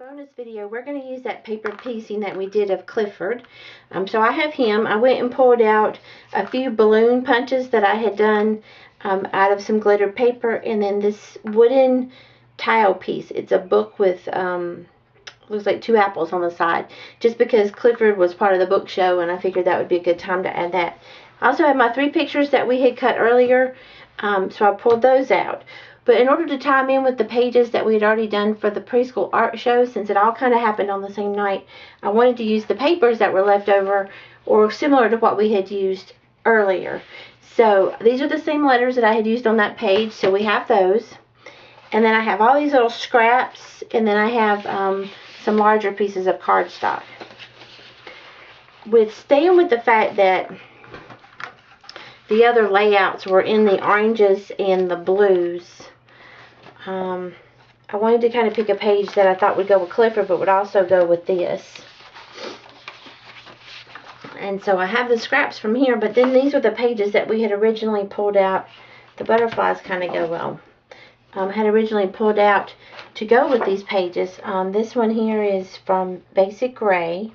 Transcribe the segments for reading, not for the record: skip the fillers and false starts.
bonus video, we're going to use that paper piecing that we did of Clifford. So I have him. I went and pulled out a few balloon punches that I had done out of some glitter paper, and then this wooden tile piece. It's a book with looks like 2 apples on the side, just because Clifford was part of the book show, and I figured that would be a good time to add that. I also have my 3 pictures that we had cut earlier, so I pulled those out. But in order to tie them in with the pages that we had already done for the preschool art show, since it all kind of happened on the same night, I wanted to use the papers that were left over, or similar to what we had used earlier. So these are the same letters that I had used on that page, so we have those. And then I have all these little scraps, and then I have some larger pieces of cardstock. With staying with the fact that the other layouts were in the oranges and the blues, I wanted to kind of pick a page that I thought would go with Clifford, but would also go with this. And so I have the scraps from here, but then these are the pages that we had originally pulled out. The butterflies kind of go well. Had originally pulled out to go with these pages. This one here is from Basic Gray.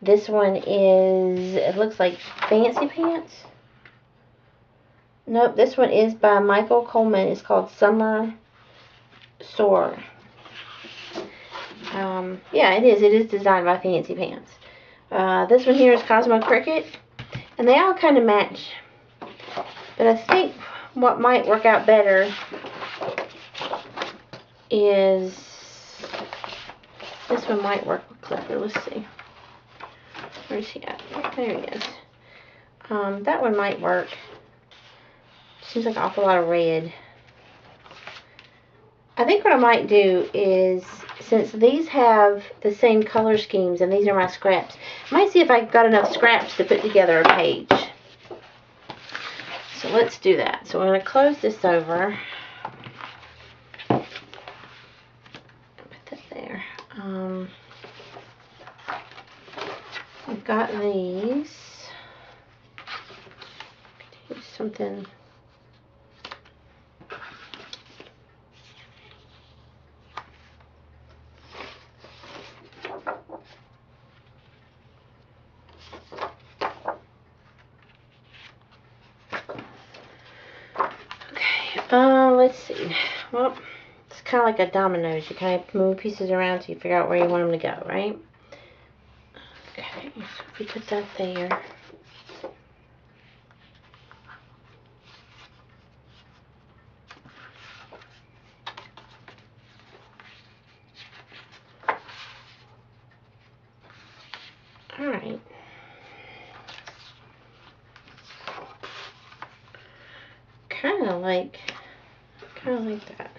This one is, it looks like Fancy Pants. Nope, this one is by Michael Coleman. It's called Summer Soar. Yeah, it is. It is designed by Fancy Pants. This one here is Cosmo Cricket. And they all kind of match. But I think what might work out better is, this one might work with Clifford. Let's see. Where's he at? There he is. That one might work. Seems like an awful lot of red. I think what I might do is, since these have the same color schemes and these are my scraps, I might see if I got enough scraps to put together a page. So let's do that. So I'm going to close this over. Put that there. I've got these. Here's something. Let's see. Well, it's kind of like a dominoes. You kind of move pieces around till you figure out where you want them to go, right? Okay, so if we put that there. Alright. Kind of like that.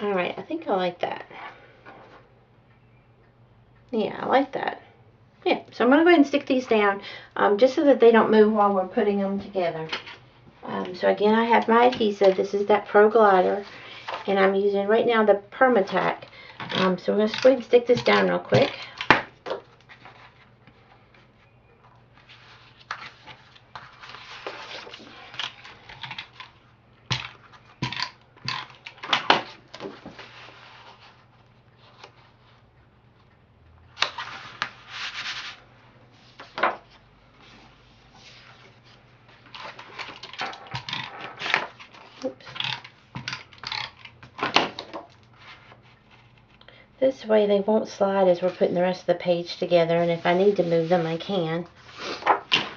Alright, I think I like that. Yeah, I like that. Yeah, so I'm going to go ahead and stick these down just so that they don't move while we're putting them together. So again, I have my adhesive. This is that Pro Glider. And I'm using right now the Perma-Tac. So we're going to go ahead and stick this down real quick. Oops. This way they won't slide as we're putting the rest of the page together, and if I need to move them, I can.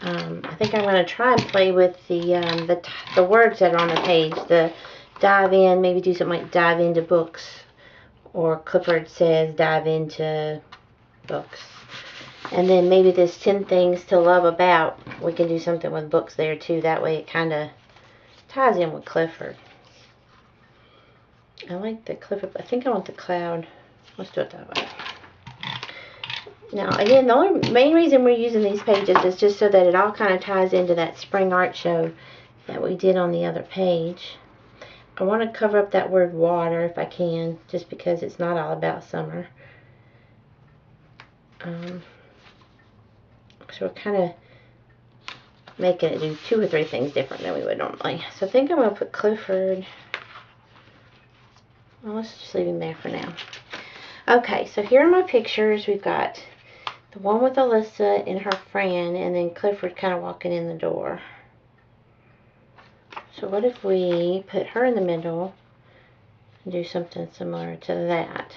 I think I'm going to try and play with the words that are on the page. The dive in, maybe do something like dive into books, or Clifford says dive into books. And then maybe this 10 things to love about, we can do something with books there too. That way it kind of ties in with Clifford. I like the Clifford, I think I want the cloud. Let's do it that way. Now, again, the only main reason we're using these pages is just so that it all kind of ties into that spring art show that we did on the other page. I want to cover up that word water if I can, just because it's not all about summer. So we're kind of making it do 2 or 3 things different than we would normally. So I think I'm going to put Clifford. Well, let's just leave him there for now. Okay, so here are my pictures. We've got the one with Alyssa and her friend, and then Clifford kind of walking in the door. So what if we put her in the middle and do something similar to that?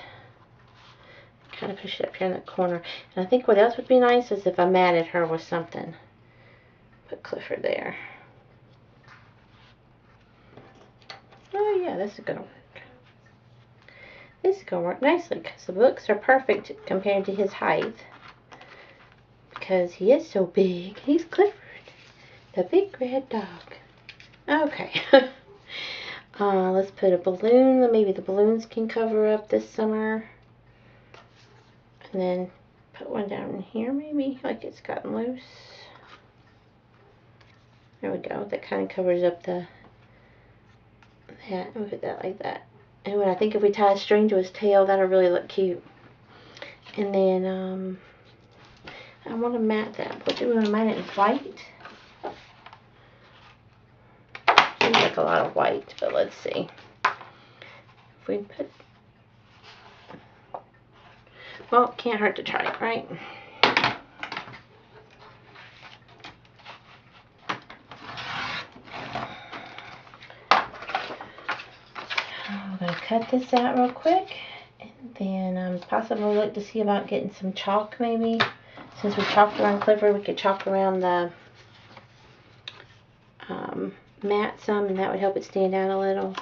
Kind of push it up here in the corner. And I think what else would be nice is if I matted her with something. Put Clifford there. Oh yeah, this is gonna work. This is gonna work nicely because the books are perfect compared to his height. Because he is so big. He's Clifford, the big red dog. Okay. Let's put a balloon. Maybe the balloons can cover up this summer. And then put one down here maybe, like it's gotten loose. There we go. That kind of covers up that. We'll put that like that. And when I think if we tie a string to his tail, that'll really look cute. And then I want to mat that. What do we want to mat it in white? Seems like a lot of white, but let's see. If we put, well, can't hurt to try it, right? I'm going to cut this out real quick, and then possibly look to see about getting some chalk maybe. Since we chalked around Clifford, we could chalk around the mat some, and that would help it stand out a little.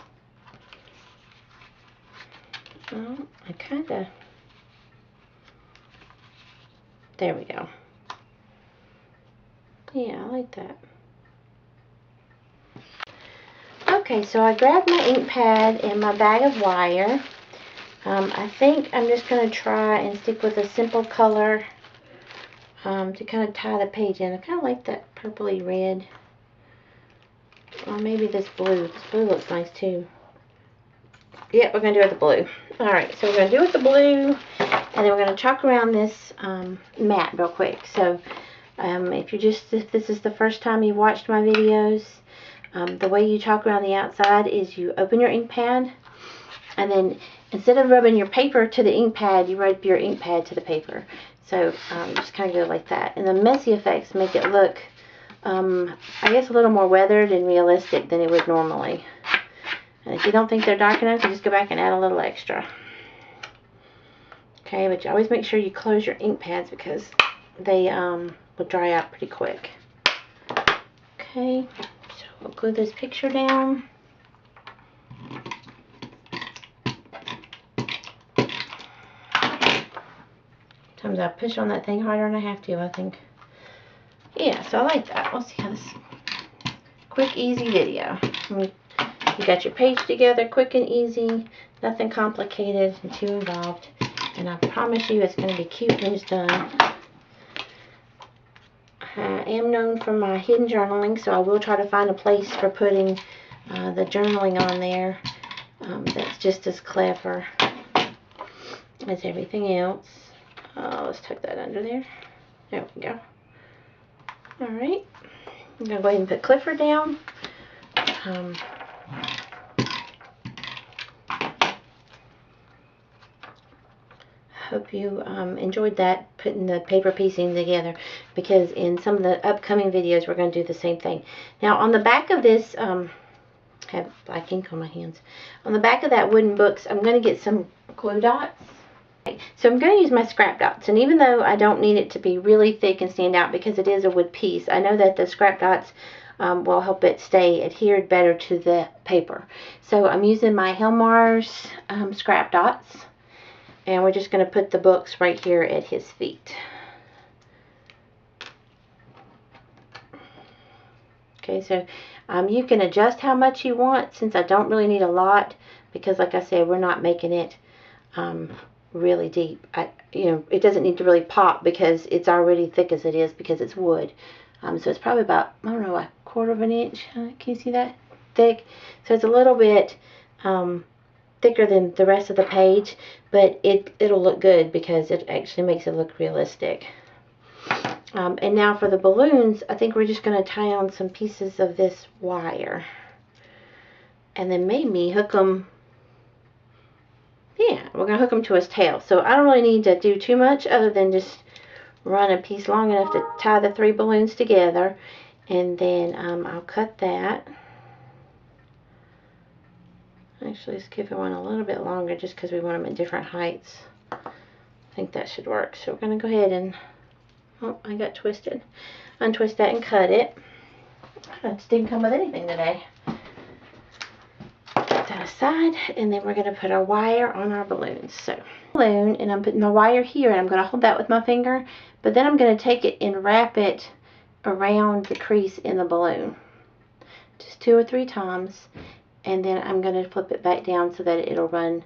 Well, I kind of, there we go. Yeah, I like that. Okay, so I grabbed my ink pad and my bag of wire. I think I'm just going to try and stick with a simple color to kind of tie the page in. I kind of like that purpley red. Or maybe this blue. This blue looks nice too. Yep, we're going to do it with the blue. Alright, so we're going to do it with the blue, and then we're going to chalk around this mat real quick. So if this is the first time you've watched my videos, the way you chalk around the outside is you open your ink pad, and then instead of rubbing your paper to the ink pad, you rub your ink pad to the paper. So just kind of go like that. And the messy effects make it look, I guess, a little more weathered and realistic than it would normally. And if you don't think they're dark enough, you just go back and add a little extra. Okay, but you always make sure you close your ink pads because they will dry out pretty quick. Okay, so we'll glue this picture down. Sometimes I push on that thing harder than I have to, I think. Yeah, so I like that. Let's see how this quick, easy video. You got your page together, quick and easy, nothing complicated and too involved. And I promise you it's going to be cute when it's done. I am known for my hidden journaling, so I will try to find a place for putting the journaling on there that's just as clever as everything else. Let's tuck that under there. There we go. Alright, I'm going to go ahead and put Clifford down. Hope you enjoyed that, putting the paper piecing together, because in some of the upcoming videos we're going to do the same thing. Now on the back of this, I have black ink on my hands. On the back of that wooden books, I'm going to get some glue dots. So I'm going to use my scrap dots, and even though I don't need it to be really thick and stand out because it is a wood piece, I know that the scrap dots will help it stay adhered better to the paper. So I'm using my Helmars scrap dots, and we're just going to put the books right here at his feet. Okay, so you can adjust how much you want, since I don't really need a lot, because like I said, we're not making it really deep. It doesn't need to really pop because it's already thick as it is because it's wood. So it's probably about, I don't know, a 1/4 inch. Can you see that? Thick. So it's a little bit thicker than the rest of the page, but it'll look good because it actually makes it look realistic. And now for the balloons, I think we're just going to tie on some pieces of this wire. And then maybe hook them. Yeah, we're going to hook them to his tail. So I don't really need to do too much other than just run a piece long enough to tie the 3 balloons together. And then I'll cut that. Actually, let's give one a little bit longer just because we want them at different heights. I think that should work. So we're going to go ahead and, oh, I got twisted. Untwist that and cut it. It didn't come with anything today. Put that aside, and then we're going to put our wire on our balloons. So, balloon, and I'm putting my wire here, and I'm going to hold that with my finger, but then I'm going to take it and wrap it around the crease in the balloon. Just 2 or 3 times, and then I'm going to flip it back down so that it'll run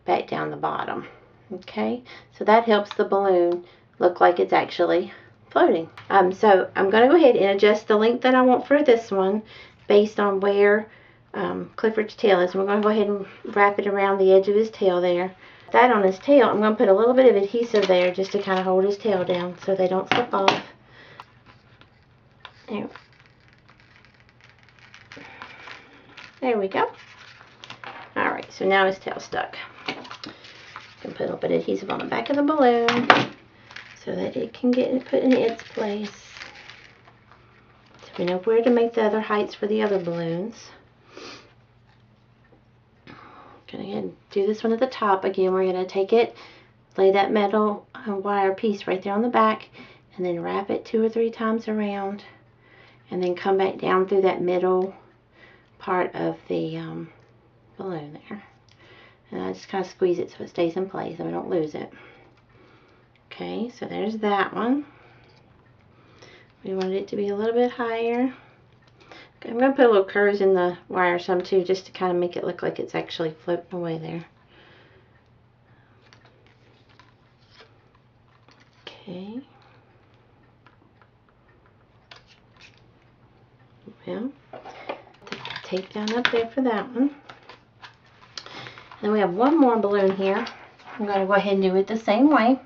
back down the bottom. Okay, so that helps the balloon look like it's actually floating. So I'm going to go ahead and adjust the length that I want for this one based on where Clifford's tail is. We're going to go ahead and wrap it around the edge of his tail there. That on his tail, I'm going to put a little bit of adhesive there just to kind of hold his tail down so they don't slip off. There we go. Alright, so now his tail's stuck. Can put a little bit of adhesive on the back of the balloon so that it can get put in its place. So we know where to make the other heights for the other balloons. Go ahead and do this one at the top. Again, we're going to take it, lay that metal wire piece right there on the back, and then wrap it 2 or 3 times around, and then come back down through that middle part of the balloon there. And I just kind of squeeze it so it stays in place and we don't lose it. Okay, so there's that one. We wanted it to be a little bit higher. Okay, I'm going to put little curves in the wire some too, just to kind of make it look like it's actually floating away there. Okay. Well, tape down up there for that one. Then we have one more balloon here. I'm going to go ahead and do it the same way.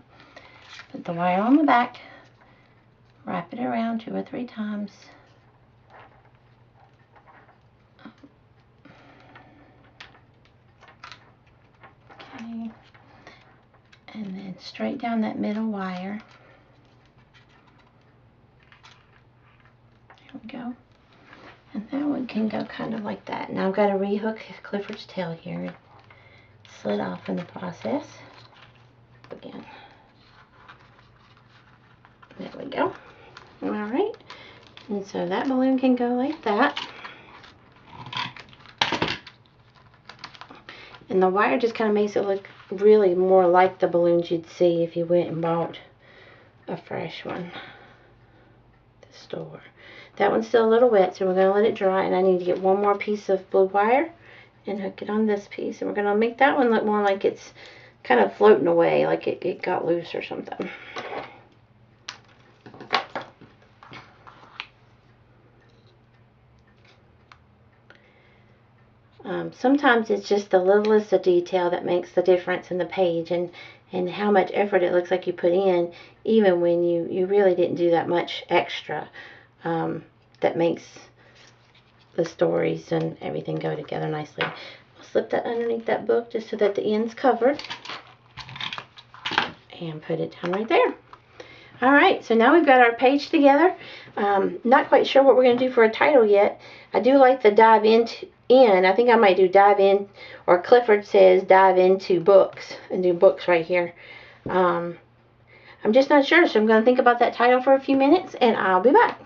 Put the wire on the back, wrap it around 2 or 3 times. Okay. And then straight down that middle wire. There we go. And that one can go kind of like that. Now I've got to rehook Clifford's tail here. It slid off in the process. Again. There we go. Alright. And so that balloon can go like that. And the wire just kind of makes it look really more like the balloons you'd see if you went and bought a fresh one at the store. That one's still a little wet, so we're going to let it dry, and I need to get one more piece of blue wire and hook it on this piece. And we're going to make that one look more like it's kind of floating away, like it got loose or something. Sometimes it's just the littlest of detail that makes the difference in the page, and how much effort it looks like you put in, even when you really didn't do that much extra. That makes the stories and everything go together nicely. I'll slip that underneath that book just so that the end's covered, and put it down right there. Alright, so now we've got our page together. Not quite sure what we're going to do for a title yet. I do like the dive in. I think I might do dive in, or Clifford says dive into books, and do books right here. I'm just not sure, so I'm going to think about that title for a few minutes, and I'll be back.